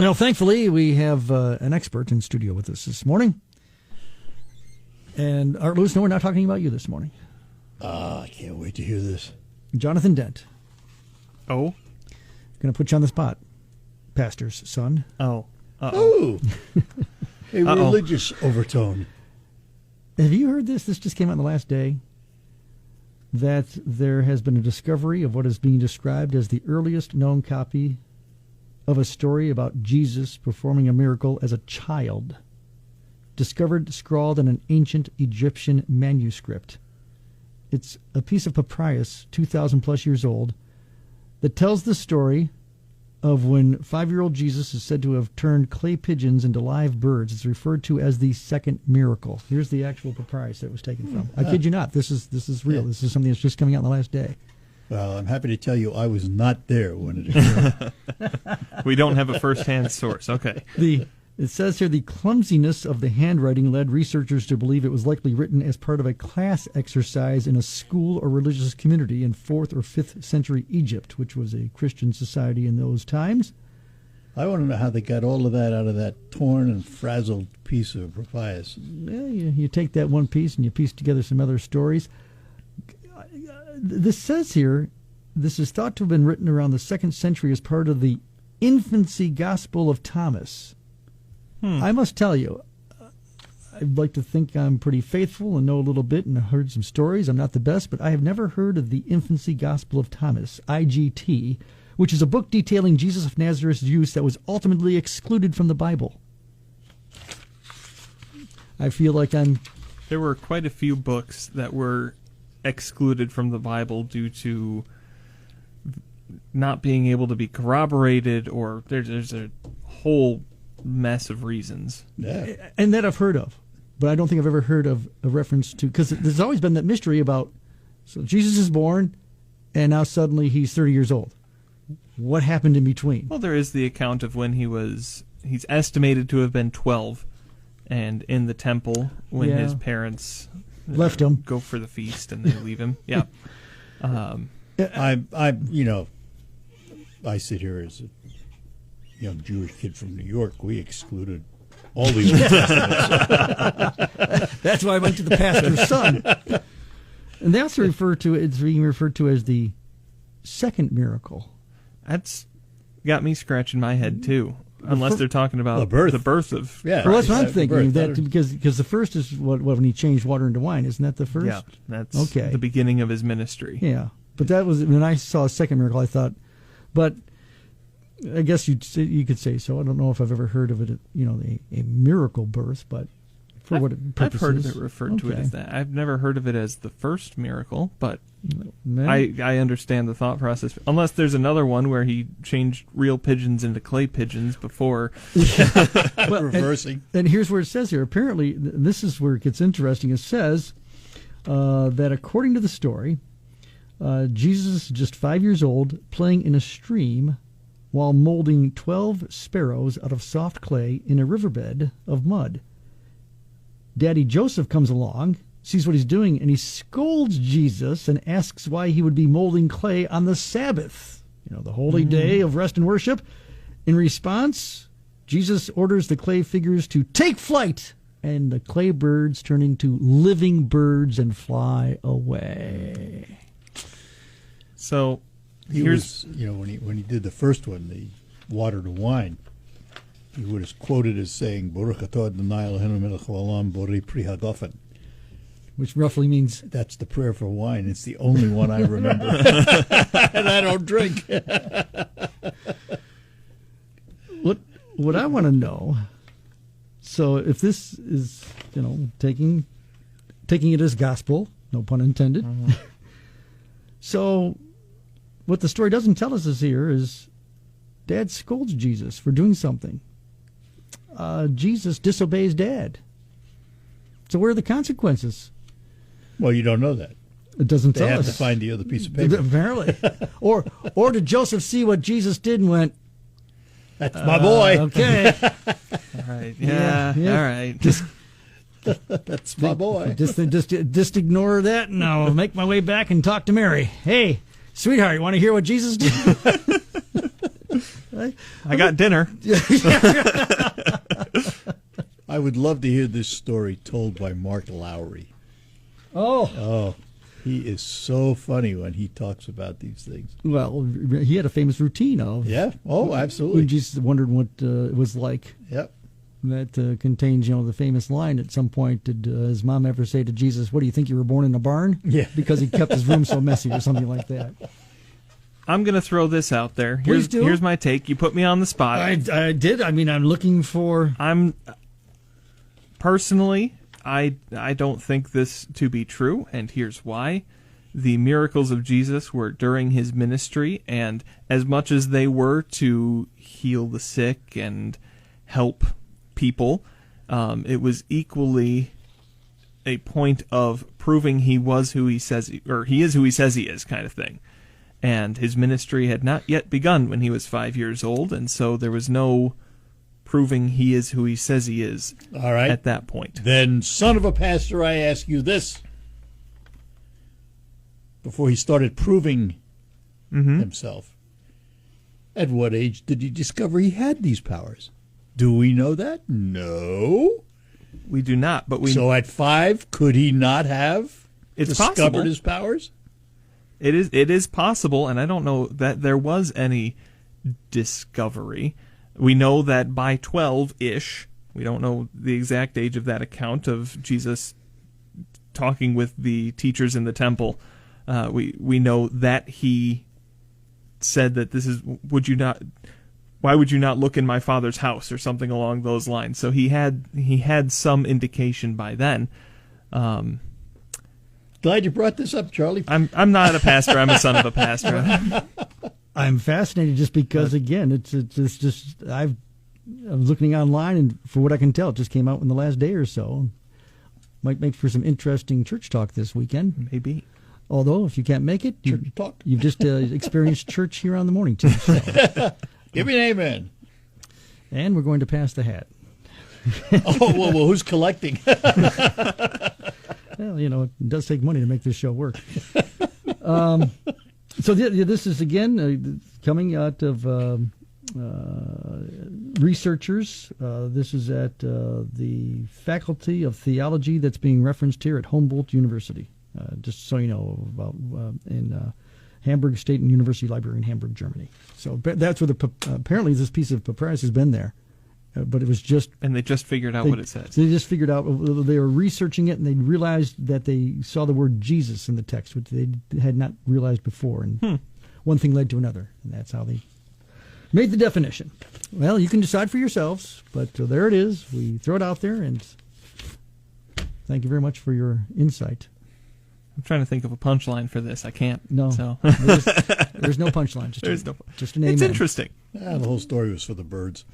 Well, thankfully, we have an expert in studio with us this morning. And Art Lewis, no, we're not talking about you this morning. I can't wait to hear this. Jonathan Dent. Oh? Going to put you on the spot, pastor's son. Oh. Oh, a religious overtone. Have you heard this? This just came out on the last day. That there has been a discovery of what is being described as the earliest known copy of a story about Jesus performing a miracle as a child, discovered scrawled in an ancient Egyptian manuscript. It's a piece of papyrus, 2,000 plus years old, that tells the story of when 5-year-old Jesus is said to have turned clay pigeons into live birds. It's referred to as the second miracle. Here's the actual papyrus that it was taken from. I kid you not. This is real. Yeah. This is something that's just coming out in the last day. Well, I'm happy to tell you I was not there when it occurred. We don't have a first-hand source. Okay. It says here the clumsiness of the handwriting led researchers to believe it was likely written as part of a class exercise in a school or religious community in 4th or 5th century Egypt, which was a Christian society in those times. I want to know how they got all of that out of that torn and frazzled piece of papyrus. Well, you take that one piece and you piece together some other stories. This says here, this is thought to have been written around the 2nd century as part of the infancy gospel of Thomas. I must tell you, I'd like to think I'm pretty faithful and know a little bit and heard some stories. I'm not the best, but I have never heard of the Infancy Gospel of Thomas, IGT, which is a book detailing Jesus of Nazareth's use that was ultimately excluded from the Bible. I feel like There were quite a few books that were excluded from the Bible due to not being able to be corroborated, or there's a whole mess of reasons. Yeah. And that I've heard of, but I don't think I've ever heard of a reference to, because there's always been that mystery about, so Jesus is born and now suddenly he's 30 years old. What happened in between? Well, there is the account of when he's estimated to have been 12 and in the temple when his parents left him, go for the feast, and they leave him. Yeah. I sit here as a young Jewish kid from New York. We excluded all these. That's why I went to the pastor's son. And they also it's being referred to as the second miracle. That's got me scratching my head too. Unless they're talking about the birth of. Yeah, well, that's what I'm thinking. Because the first is when he changed water into wine. Isn't that the first? Yeah, that's the beginning of his ministry. Yeah, but that was when I saw a second miracle. I thought, but I guess you could say so. I don't know if I've ever heard of it, a miracle birth, but for what purposes. I've heard of it referred to it as that. I've never heard of it as the first miracle, but I understand the thought process. Unless there's another one where he changed real pigeons into clay pigeons before. Reversing. And here's where it says here. Apparently, this is where it gets interesting. It says that according to the story, Jesus is just 5 years old, playing in a stream while molding 12 sparrows out of soft clay in a riverbed of mud. Daddy Joseph comes along, sees what he's doing, and he scolds Jesus and asks why he would be molding clay on the Sabbath, the holy day of rest and worship. In response, Jesus orders the clay figures to take flight, and the clay birds turn into living birds and fly away. So he was, when he did the first one, the water to wine, he was quoted as saying, "Baruch atah Adonai Eloheinu melech haolam borei pri hagafen," which roughly means that's the prayer for wine. It's the only one I remember, and I don't drink. What I want to know. So if this is, taking it as gospel, no pun intended. So what the story doesn't tell us is Dad scolds Jesus for doing something. Jesus disobeys Dad. So where are the consequences? Well, you don't know that. It doesn't tell us. They have to find the other piece of paper. Apparently. Or did Joseph see what Jesus did and went, "That's my boy." Okay. All right. Yeah. All right. That's my boy. Just ignore that, and I'll make my way back and talk to Mary. Hey, sweetheart, you want to hear what Jesus did? I got dinner. I would love to hear this story told by Mark Lowry. Oh, he is so funny when he talks about these things. Well, he had a famous routine of. Yeah. Oh, absolutely. When Jesus wondered what it was like. Yep. That contains, the famous line at some point, did his mom ever say to Jesus, "What do you think, you were born in a barn?" Yeah. Because he kept his room so messy or something like that. I'm going to throw this out there. Please do. Here's my take. You put me on the spot. I did. I mean, I'm looking for... Personally, I don't think this to be true, and here's why. The miracles of Jesus were during his ministry, and as much as they were to heal the sick and help people, it was equally a point of proving he was who he says, or he is who he says he is, kind of thing. And his ministry had not yet begun when he was 5 years old, and so there was no proving he is who he says he is. All right. At that point. Then, son of a pastor, I ask you this. Before he started proving himself, at what age did he discover he had these powers? Do we know that? No. We do not, but we... So at 5, could he not have discovered possible. his powers? It is possible, and I don't know that there was any discovery. We know that by 12-ish, we don't know the exact age of that account of Jesus talking with the teachers in the temple. We know that he said that this is, why would you not look in my Father's house, or something along those lines. So he had some indication by then. Glad you brought this up, Charlie. I'm not a pastor. I'm a son of a pastor. I'm fascinated just because, again, it's just I was looking online, and for what I can tell, it just came out in the last day or so. Might make for some interesting church talk this weekend. Maybe. Although, if you can't make it, Church talk. You've just experienced church here on the morning too. So. Give me an amen. And we're going to pass the hat. Well, who's collecting? Well, it does take money to make this show work. So this is, again, coming out of researchers. This is at the Faculty of Theology that's being referenced here at Humboldt University. Just so you know, about in Hamburg State and University Library in Hamburg, Germany. So that's where apparently this piece of papyrus has been there. But it was just... And they just figured out what it said. So they just figured out, they were researching it, and they realized that they saw the word Jesus in the text, which they had not realized before. And one thing led to another, and that's how they made the definition. Well, you can decide for yourselves, but there it is. We throw it out there, and thank you very much for your insight. I'm trying to think of a punchline for this. I can't. No. So. There's no punchline. Just an amen. It's interesting. The whole story was for the birds.